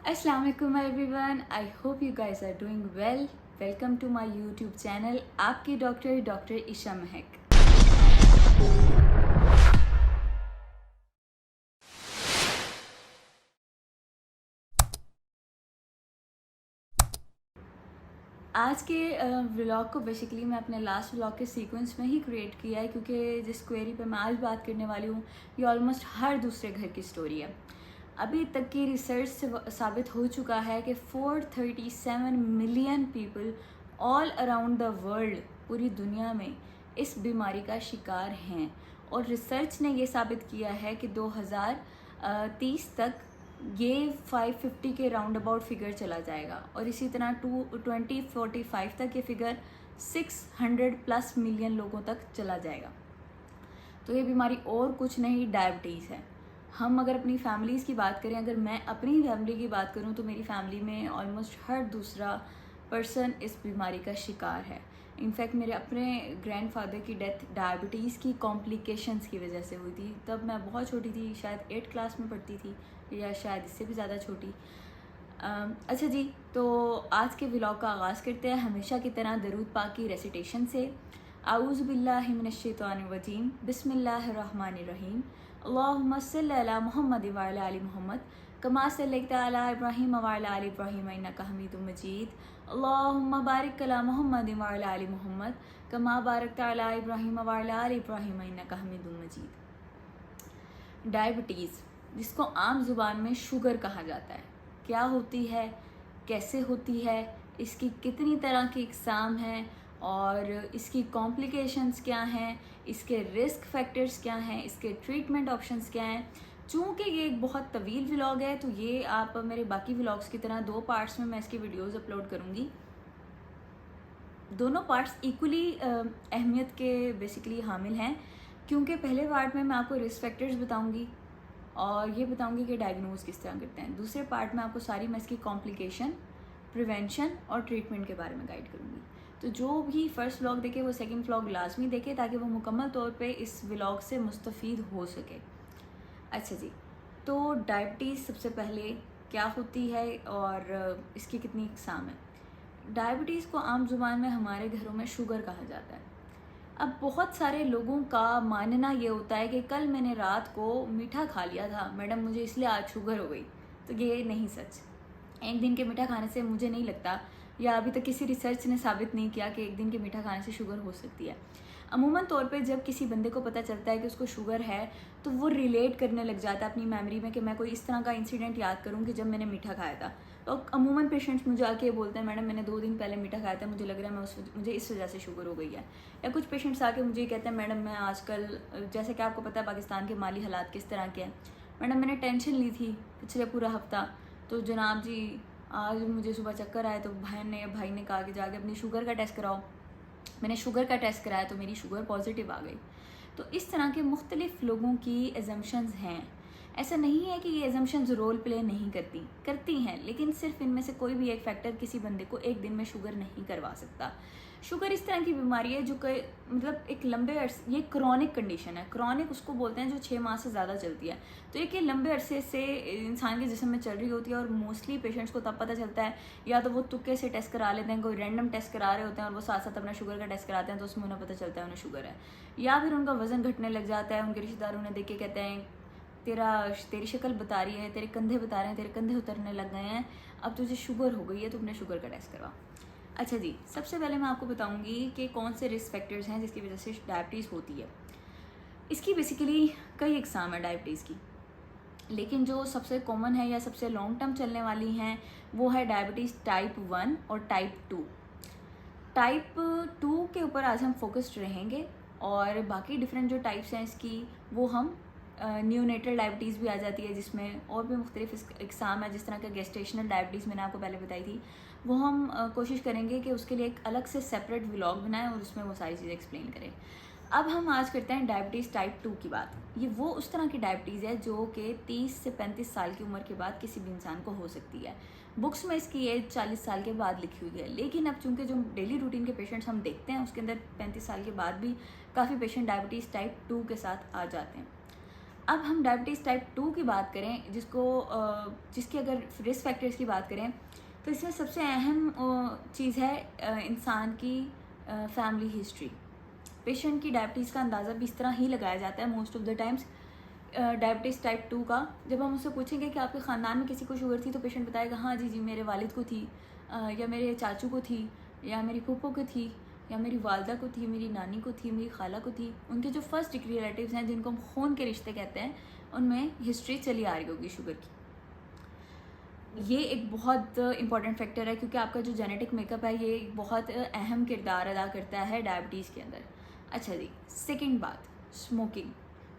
अस्सलाम वालेकुम everyone, I hope you guys are doing well. Welcome to my YouTube channel आपकी doctor Isha Mahak. आज के व्लॉग को बेसिकली मैं अपने लास्ट व्लॉग के सीक्वेंस में ही क्रिएट किया है, क्योंकि जिस क्वेरी पे मैं आज बात करने वाली हूँ ये ऑलमोस्ट हर दूसरे घर की स्टोरी है। अभी तक की रिसर्च से साबित हो चुका है कि 437 million people all around the world, पूरी दुनिया में इस बीमारी का शिकार हैं। और रिसर्च ने ये साबित किया है कि 2030 तक ये 550 के राउंड अबाउट फिगर चला जाएगा, और इसी तरह 2045 तक ये फिगर 600+ मिलियन लोगों तक चला जाएगा। तो ये बीमारी और कुछ नहीं, डायबिटीज़ है। हम अगर अपनी फैमिलीज़ की बात करें, अगर मैं अपनी फैमिली की बात करूं तो मेरी फैमिली में ऑलमोस्ट हर दूसरा पर्सन इस बीमारी का शिकार है। इनफैक्ट मेरे अपने ग्रैंडफादर की डेथ डायबिटीज़ की कॉम्प्लिकेशंस की वजह से हुई थी। तब मैं बहुत छोटी थी, शायद 8th क्लास में पढ़ती थी या शायद इससे भी ज़्यादा छोटी। अच्छा जी, तो आज के व्लॉग का आगाज़ करते हैं हमेशा की तरह दरूद पाक की रेसिटेशन से। आऊज़ु बिल्लाहि मिनश्शैतानिर रजीम, बिस्मिल्लाहिर्रहमानिर रहीम। अल्लाहुम्मा सल्लि अला मुहम्मद व अला आलि मुहम्मद कमा सल्लैता अला इब्राहीम व अला आलि इब्राहीम इन्नका हमीदुम मजीद। अल्लाहुम्मा बारिक अला मुहम्मद व अला आलि मुहम्मद कमा बारकता अला इब्राहीम व अला आलि इब्राहीम इन्नका हमीदुम मजीद। डायबिटीज़, जिसको आम ज़ुबान में शुगर कहा जाता है, क्या होती है, कैसे होती है, इसकी कितनी तरह की इकसाम हैं और इसकी कॉम्प्लिकेशंस क्या हैं, इसके रिस्क फैक्टर्स क्या हैं, इसके ट्रीटमेंट ऑप्शंस क्या हैं। चूँकि ये एक बहुत तवील व्लॉग है तो ये आप मेरे बाकी व्लॉग्स की तरह 2 पार्ट्स में मैं इसकी वीडियोस अपलोड करूँगी। दोनों पार्ट्स इक्वली अहमियत के बेसिकली हामिल हैं, क्योंकि पहले पार्ट में मैं आपको रिस्क फैक्टर्स बताऊँगी और ये बताऊँगी कि डायग्नोज किस तरह करते हैं। दूसरे पार्ट में आपको सारी मैं इसकी कॉम्प्लिकेशन, प्रिवेंशन और ट्रीटमेंट के बारे में गाइड करूँगी। तो जो भी फर्स्ट व्लॉग देखे वो सेकंड व्लॉग लाजमी देखे, ताकि वो मुकम्मल तौर पे इस व्लॉग से मुस्तफ़ीद हो सके। अच्छा जी, तो डायबिटीज़ सबसे पहले क्या होती है और इसकी कितनी इकसाम है। डायबिटीज़ को आम जुबान में हमारे घरों में शुगर कहा जाता है। अब बहुत सारे लोगों का मानना ये होता है कि कल मैंने रात को मीठा खा लिया था मैडम, मुझे इसलिए आज शुगर हो गई। तो ये नहीं सच। एक दिन के मीठा खाने से मुझे नहीं लगता, या अभी तक किसी रिसर्च ने साबित नहीं किया कि एक दिन के मीठा खाने से शुगर हो सकती है। अमूमन तौर पे जब किसी बंदे को पता चलता है कि उसको शुगर है तो वो रिलेट करने लग जाता है अपनी मेमोरी में कि मैं कोई इस तरह का इंसिडेंट याद करूँ कि जब मैंने मीठा खाया था। तो अमूमन पेशेंट्स मुझे आके बोलते हैं मैडम मैंने 2 दिन पहले मीठा खाया था, मुझे लग रहा है मुझे इस वजह से शुगर हो गई है। या कुछ पेशेंट्स आके मुझे कहते हैं मैडम मैं आजकल, जैसे कि आपको पता है पाकिस्तान के माली हालात किस तरह के हैं, मैडम मैंने टेंशन ली थी पिछले पूरा हफ्ता, तो जनाब जी आज मुझे सुबह चक्कर आए तो भाई ने कहा कि जाके अपनी शुगर का टेस्ट कराओ। मैंने शुगर का टेस्ट कराया तो मेरी शुगर पॉजिटिव आ गई। तो इस तरह के मुख्तलिफ लोगों की एजम्पशंस हैं। ऐसा नहीं है कि ये एजम्पशंस रोल प्ले नहीं करती हैं, लेकिन सिर्फ इनमें से कोई भी एक फैक्टर किसी बंदे को एक दिन में शुगर नहीं करवा सकता। शुगर इस तरह की बीमारी है जो कि मतलब एक लंबे अरसे, ये क्रॉनिक कंडीशन है। क्रॉनिक उसको बोलते हैं जो 6 माह से ज़्यादा चलती है। तो एक ये लंबे अरसे से इंसान के जिस्म में चल रही होती है, और मोस्टली पेशेंट्स को तब पता चलता है या तो वो तुक्के से टेस्ट करा लेते हैं, कोई रैंडम टेस्ट करा रहे होते हैं और वो साथ साथ अपना शुगर का टेस्ट कराते हैं, तो उसमें उन्हें पता चलता है उन्हें शुगर है। या फिर उनका वजन घटने लग जाता है, उनके रिश्तेदार उन्हें देख के कहते हैं तेरी शक्ल बता रही है, तेरे कंधे बता रहे हैं, तेरे कंधे उतरने लग गए हैं, अब तुझे शुगर हो गई है तो अपने शुगर का टेस्ट करवा। अच्छा जी, सबसे पहले मैं आपको बताऊंगी कि कौन से रिस्क फैक्टर्स हैं जिसकी वजह से डायबिटीज़ होती है। इसकी बेसिकली कई इकसाम है डायबिटीज़ की, लेकिन जो सबसे कॉमन है या सबसे लॉन्ग टर्म चलने वाली हैं वो है डायबिटीज़ टाइप 1 और टाइप 2। टाइप 2 के ऊपर आज हम फोकस्ड रहेंगे, और बाकी डिफरेंट जो टाइप्स हैं इसकी वो हम न्यूनेटल डायबिटीज़ भी आ जाती है, जिसमें और भी मुख्तलिफ इकसाम है, जिस तरह का गेस्टेशनल डायबिटीज़ मैंने आपको पहले बताई थी। वो हम कोशिश करेंगे कि उसके लिए एक अलग से सेपरेट व्लॉग बनाएं और उसमें वो सारी चीज़ें एक्सप्लेन करें। अब हम आज करते हैं डायबिटीज़ टाइप 2 की बात। ये वो उस तरह की डायबिटीज़ है जो कि 30 से 35 साल की उम्र के बाद किसी भी इंसान को हो सकती है। बुक्स में इसकी एज 40 साल के बाद लिखी हुई है, लेकिन अब चूंकि जो डेली रूटीन के पेशेंट्स हम देखते हैं उसके अंदर 35 साल के बाद भी काफ़ी पेशेंट डायबिटीज़ टाइप 2 के साथ आ जाते हैं। अब हम डायबिटीज़ टाइप 2 की बात करें, जिसकी अगर रिस्क फैक्टर्स की बात करें तो इसमें सबसे अहम चीज़ है इंसान की फैमिली हिस्ट्री। पेशेंट की डायबिटीज़ का अंदाज़ा भी इस तरह ही लगाया जाता है most of the times diabetes type 2 का। जब हम उससे पूछेंगे कि आपके ख़ानदान में किसी को शुगर थी, तो पेशेंट बताएगा हाँ जी मेरे वालिद को थी, या मेरे चाचू को थी, या मेरी फूफो को थी, या मेरी वालदा को थी, मेरी नानी को थी, मेरी खाला को थी। उनके जो फर्स्ट डिग्री रिलेटिव्स हैं, जिनको हम खून के रिश्ते कहते हैं, उनमें हिस्ट्री चली आ रही होगी शुगर की। ये एक बहुत इंपॉर्टेंट फैक्टर है, क्योंकि आपका जो जेनेटिक मेकअप है ये बहुत अहम किरदार अदा करता है डायबिटीज़ के अंदर। अच्छा जी, सेकंड बात,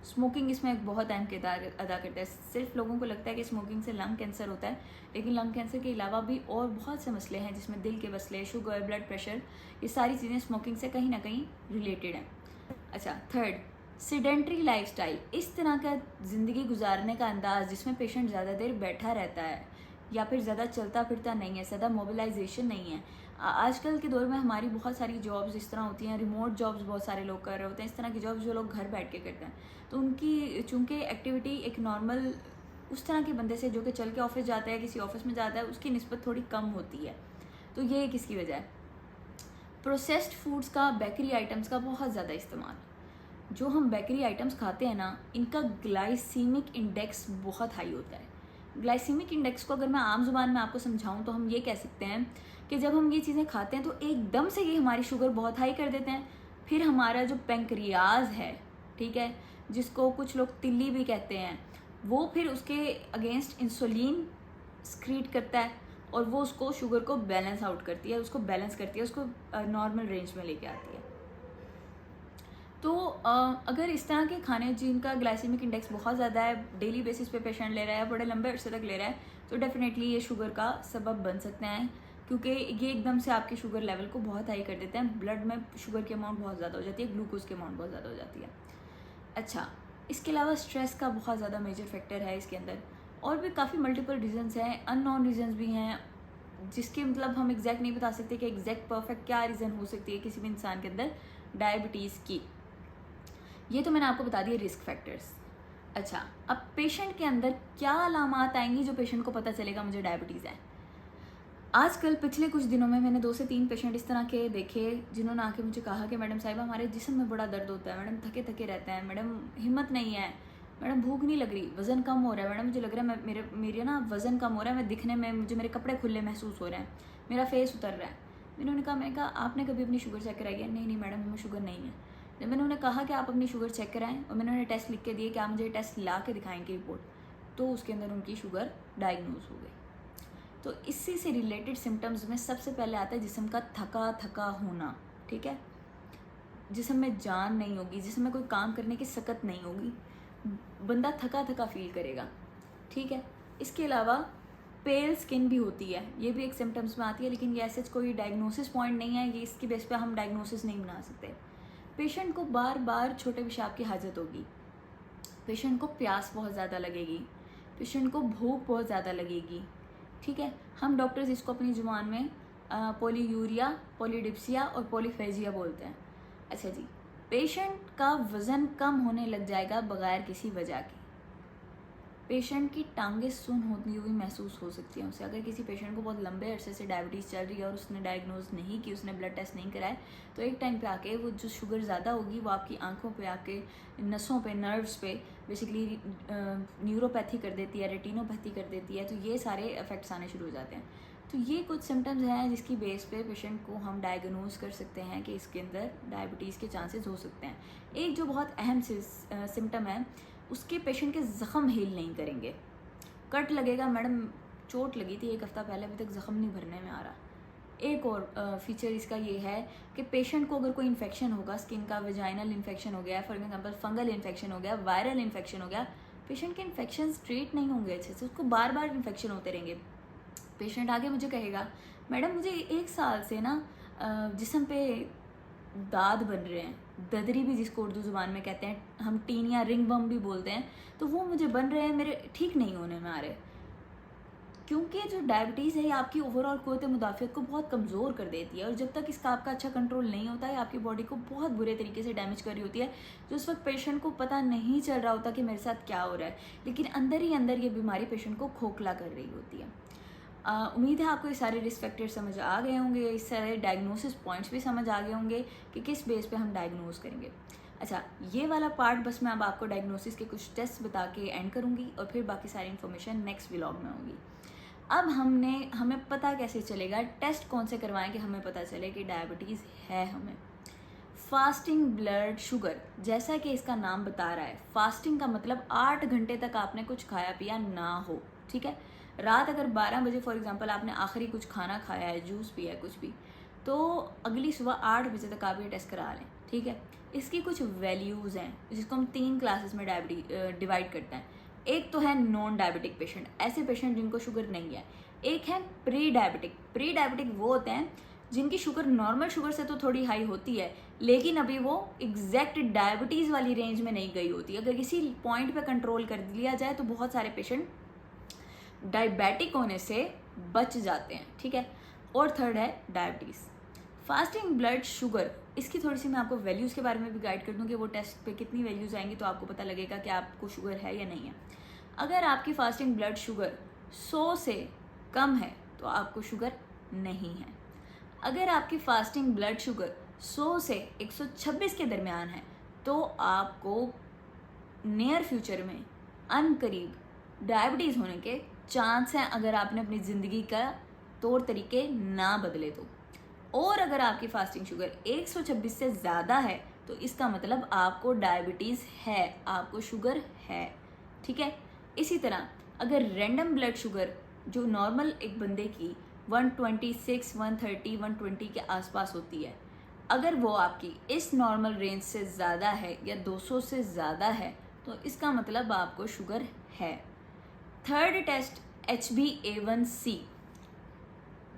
स्मोकिंग इसमें एक बहुत अहम किरदार अदा करता है। सिर्फ लोगों को लगता है कि स्मोकिंग से लंग कैंसर होता है, लेकिन लंग कैंसर के अलावा भी और बहुत से मसले हैं, जिसमें दिल के मसले, शुगर, ब्लड प्रेशर, ये सारी चीज़ें स्मोकिंग से कहीं ना कहीं रिलेटेड हैं। अच्छा, थर्ड, सेडेंट्री लाइफस्टाइल, इस तरह का ज़िंदगी गुजारने का अंदाज़ जिसमें पेशेंट ज़्यादा देर बैठा रहता है, या फिर ज़्यादा चलता फिरता नहीं है, ज़्यादा मोबिलाइजेशन नहीं है। आजकल के दौर में हमारी बहुत सारी जॉब्स इस तरह होती हैं, रिमोट जॉब्स बहुत सारे लोग कर रहे होते हैं, इस तरह की जॉब्स जो लोग घर बैठ के करते हैं, तो उनकी चूँकि एक्टिविटी एक नॉर्मल उस तरह के बंदे से जो कि चल के ऑफिस जाता है, किसी ऑफिस में जाता है, उसकी निस्बत थोड़ी कम होती है। तो ये किसकी वजह है? प्रोसेस्ड फूड्स का, बेकरी आइटम्स का बहुत ज़्यादा इस्तेमाल। जो हम बेकरी आइटम्स खाते हैं ना, इनका ग्लाइसीमिक इंडेक्स बहुत हाई होता है। ग्लाइसीमिक इंडेक्स को अगर मैं आम जुबान में आपको समझाऊं तो हम ये कह सकते हैं कि जब हम ये चीज़ें खाते हैं तो एकदम से ये हमारी शुगर बहुत हाई कर देते हैं। फिर हमारा जो पेंक्रियाज है, ठीक है, जिसको कुछ लोग तिल्ली भी कहते हैं, वो फिर उसके अगेंस्ट इंसुलिन स्क्रीट करता है, और वो उसको शुगर को बैलेंस आउट करती है, उसको बैलेंस करती है, उसको नॉर्मल रेंज में लेके आती है। तो अगर इस तरह के खाने जिनका ग्लाइसेमिक इंडेक्स बहुत ज़्यादा है, डेली बेसिस पे पेशेंट ले रहा है, बड़े लंबे अरसे तक ले रहा है, तो डेफिनेटली ये शुगर का सबब बन सकते हैं, क्योंकि ये एकदम से आपके शुगर लेवल को बहुत हाई कर देते हैं। ब्लड में शुगर की अमाउंट बहुत ज़्यादा हो जाती है, ग्लूकोज की अमाउंट बहुत ज़्यादा हो जाती है। अच्छा, इसके अलावा स्ट्रेस का बहुत ज़्यादा मेजर फैक्टर है इसके अंदर, और भी काफ़ी मल्टीपल रीजंस हैं, अननोन रीजंस भी हैं, जिसके मतलब हम एग्जैक्ट नहीं बता सकते कि एग्जैक्ट परफेक्ट क्या रीज़न हो सकती है किसी भी इंसान के अंदर डायबिटीज़ की। ये तो मैंने आपको बता दिए रिस्क फैक्टर्स। अच्छा, अब पेशेंट के अंदर क्या अलामात आएंगी जो पेशेंट को पता चलेगा मुझे डायबिटीज़ है? आजकल पिछले कुछ दिनों में मैंने 2 से 3 पेशेंट इस तरह के देखे, जिन्होंने आके मुझे कहा कि मैडम साहिबा हमारे जिस्म में बड़ा दर्द होता है, मैडम थके थके रहते हैं, मैडम हिम्मत नहीं है, मैडम भूख नहीं लग रही, वज़न कम हो रहा है, मैडम मुझे लग रहा है मेरे ना वज़न कम हो रहा है, मैं दिखने में मुझे मेरे कपड़े खुले महसूस हो रहे हैं, मेरा फेस उतर रहा है। मैंने कहा आपने कभी अपनी शुगर चेक कराई है? नहीं मैडम, हमें शुगर नहीं है। जब मैंने उन्हें कहा कि आप अपनी शुगर चेक कराएं, और मैंने उन्हें टेस्ट लिख के दिए कि आप मुझे टेस्ट ला के दिखाएंगे रिपोर्ट, तो उसके अंदर उनकी शुगर डायग्नोज हो गई। तो इसी से रिलेटेड सिम्टम्स में सबसे पहले आता है जिस्म का थका थका होना, ठीक है, जिस्म में जान नहीं होगी, जिस्म में कोई काम करने की सकत नहीं होगी, बंदा थका थका फील करेगा, ठीक है। इसके अलावा पेल स्किन भी होती है, ये भी एक सिम्टम्स में आती है, लेकिन ये ऐसे कोई डायग्नोसिस पॉइंट नहीं है, ये इसकी बेस पे हम डायग्नोसिस नहीं बना सकते। पेशेंट को बार बार छोटे पेशाब की हाजत होगी, पेशेंट को प्यास बहुत ज़्यादा लगेगी, पेशेंट को भूख बहुत ज़्यादा लगेगी, ठीक है। हम डॉक्टर्स इसको अपनी जुबान में पॉलीयूरिया, पॉलीडिप्सिया और पॉलीफेजिया बोलते हैं। अच्छा जी, पेशेंट का वज़न कम होने लग जाएगा बगैर किसी वजह के। पेशेंट की टांगें सुन होती हुई महसूस हो सकती हैं उसे। अगर किसी पेशेंट को बहुत लंबे अरसे से डायबिटीज़ चल रही है और उसने डायग्नोज नहीं की, उसने ब्लड टेस्ट नहीं कराए, तो एक टाइम पे आके वो जो शुगर ज़्यादा होगी वो आपकी आंखों पे आके, नसों पे, नर्व्स पे बेसिकली न्यूरोपैथी कर देती है, रेटिनोपैथी कर देती है, तो ये सारे इफेक्ट्स आने शुरू हो जाते हैं। तो ये कुछ सिम्टम्स हैं जिसकी बेस पे पेशेंट को हम डायग्नोज कर सकते हैं कि इसके अंदर डायबिटीज़ के चांसेस हो सकते हैं। एक जो बहुत अहम सिम्टम है, उसके पेशेंट के ज़ख़म हील नहीं करेंगे। कट लगेगा, मैडम चोट लगी थी 1 हफ़्ता पहले, अभी तक ज़ख़म नहीं भरने में आ रहा। एक और फीचर इसका ये है कि पेशेंट को अगर कोई इन्फेक्शन होगा, स्किन का वेजाइनल इन्फेक्शन हो गया, फॉर एग्जांपल फंगल इन्फेक्शन हो गया, वायरल इन्फेक्शन हो गया, पेशेंट के इन्फेक्शन ट्रीट नहीं होंगे अच्छे से, उसको बार बार इन्फेक्शन होते रहेंगे। पेशेंट आगे मुझे कहेगा मैडम मुझे 1 साल से ना जिस्म पे दाद बन रहे हैं, ददरी भी जिसको उर्दू ज़ुबान में कहते हैं, हम टीन या रिंग बम भी बोलते हैं, तो वो मुझे बन रहे हैं, मेरे ठीक नहीं होने में आ रहे। क्योंकि जो डायबिटीज़ है ये आपकी ओवरऑल क़ुव्वत मुदाफ़ियत को बहुत कमज़ोर कर देती है, और जब तक इसका आपका अच्छा कंट्रोल नहीं होता है आपकी बॉडी को बहुत बुरे तरीके से डैमेज कर रही होती है, जो उस वक्त पेशेंट को पता नहीं चल रहा होता कि मेरे साथ क्या हो रहा है, लेकिन अंदर ही अंदर ये बीमारी पेशेंट को खोखला कर रही होती है। उम्मीद है आपको ये सारे रिस्क फैक्टर समझ आ गए होंगे, इस सारे डायग्नोसिस पॉइंट्स भी समझ आ गए होंगे कि किस बेस पे हम डायग्नोज करेंगे। अच्छा, ये वाला पार्ट बस मैं अब आपको डायग्नोसिस के कुछ टेस्ट बता के एंड करूँगी, और फिर बाकी सारी इन्फॉर्मेशन नेक्स्ट व्लॉग में होगी। अब हमें पता कैसे चलेगा, टेस्ट कौन से करवाएं कि हमें पता चले कि डायबिटीज़ है हमें। फास्टिंग ब्लड शुगर, जैसा कि इसका नाम बता रहा है, फास्टिंग का मतलब 8 घंटे तक आपने कुछ खाया पिया ना हो, ठीक है। रात अगर 12 बजे फॉर एग्जांपल आपने आखिरी कुछ खाना खाया है, जूस पिया है, कुछ भी, तो अगली सुबह 8 बजे तक आप ये टेस्ट करा लें, ठीक है। इसकी कुछ वैल्यूज़ हैं जिसको हम 3 क्लासेस में डिवाइड करते हैं। एक तो है नॉन डायबिटिक पेशेंट, ऐसे पेशेंट जिनको शुगर नहीं है। एक है प्री डायबिटिक। प्री डायबिटिक वो होते हैं जिनकी शुगर नॉर्मल शुगर से तो थोड़ी हाई होती है, लेकिन अभी वो एग्जैक्ट डायबिटीज़ वाली रेंज में नहीं गई होती। अगर किसी पॉइंट पे कंट्रोल कर लिया जाए तो बहुत सारे पेशेंट डायबिटिक होने से बच जाते हैं, ठीक है। और थर्ड है डायबिटीज़। फास्टिंग ब्लड शुगर, इसकी थोड़ी सी मैं आपको वैल्यूज़ के बारे में भी गाइड कर दूँ कि वो टेस्ट पे कितनी वैल्यूज़ आएंगी तो आपको पता लगेगा कि आपको शुगर है या नहीं है। अगर आपकी फास्टिंग ब्लड शुगर 100 से कम है तो आपको शुगर नहीं है। अगर आपकी फास्टिंग ब्लड शुगर 100 से 126 के दरमियान है तो आपको नियर फ्यूचर में अनकरीब डायबिटीज़ होने के चांस हैं, अगर आपने अपनी ज़िंदगी का तौर तरीके ना बदले तो। और अगर आपकी फास्टिंग शुगर 126 से ज़्यादा है तो इसका मतलब आपको डायबिटीज़ है, आपको शुगर है, ठीक है। इसी तरह अगर रैंडम ब्लड शुगर जो नॉर्मल एक बंदे की 126, 130, 120 के आसपास होती है, अगर वो आपकी इस नॉर्मल रेंज से ज़्यादा है या 200 से ज़्यादा है तो इसका मतलब आपको शुगर है। थर्ड टेस्ट HbA1c,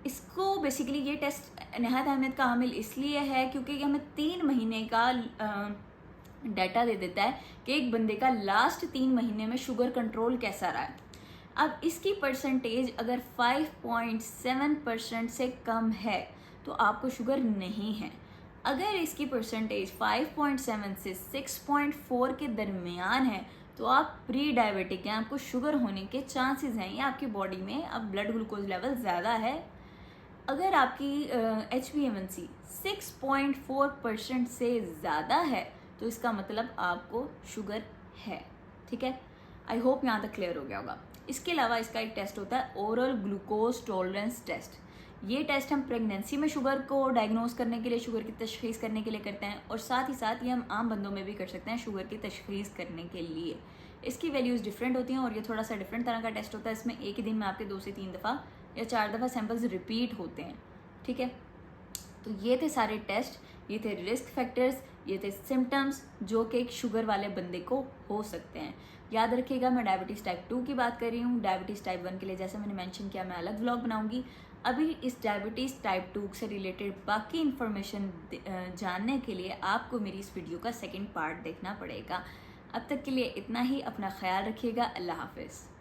इसको बेसिकली ये टेस्ट नहायत अहमियत का हामिल इसलिए है क्योंकि हमें 3 महीने का डाटा दे देता है कि एक बंदे का लास्ट 3 महीने में शुगर कंट्रोल कैसा रहा है। अब इसकी परसेंटेज अगर 5.7% से कम है तो आपको शुगर नहीं है। अगर इसकी परसेंटेज 5.7 से 6.4 के दरमियान है तो आप प्री डायबिटिक हैं, आपको शुगर होने के चांसेस हैं, या आपकी बॉडी में अब ब्लड ग्लूकोज लेवल ज़्यादा है। अगर आपकी HbA1c 6.4% से ज़्यादा है तो इसका मतलब आपको शुगर है, ठीक है। आई होप यहाँ तक क्लियर हो गया होगा। इसके अलावा इसका एक टेस्ट होता है ओरल ग्लूकोज टॉलरेंस टेस्ट। ये टेस्ट हम प्रेगनेंसी में शुगर को डायग्नोज करने के लिए, शुगर की तशखीस करने के लिए करते हैं, और साथ ही साथ ये हम आम बंदों में भी कर सकते हैं शुगर की तशखीस करने के लिए। इसकी वैल्यूज़ डिफरेंट होती हैं और ये थोड़ा सा डिफरेंट तरह का टेस्ट होता है। इसमें एक ही दिन में आपके 2 से 3 दफ़ा या 4 दफ़ा सैंपल्स रिपीट होते हैं, ठीक है। तो ये थे सारे टेस्ट, ये थे रिस्क फैक्टर्स, ये थे सिम्टम्स जो कि एक शुगर वाले बंदे को हो सकते हैं। याद रखिएगा मैं डायबिटीज़ टाइप 2 की बात कर रही हूँ। डायबिटीज़ टाइप 1 के लिए जैसे मैंने मेंशन किया मैं अलग व्लॉग बनाऊंगी। अभी इस डायबिटीज़ टाइप 2 से रिलेटेड बाकी इन्फॉर्मेशन जानने के लिए आपको मेरी इस वीडियो का सेकंड पार्ट देखना पड़ेगा। अब तक के लिए इतना ही, अपना ख्याल रखिएगा। अल्लाह हाफिज़।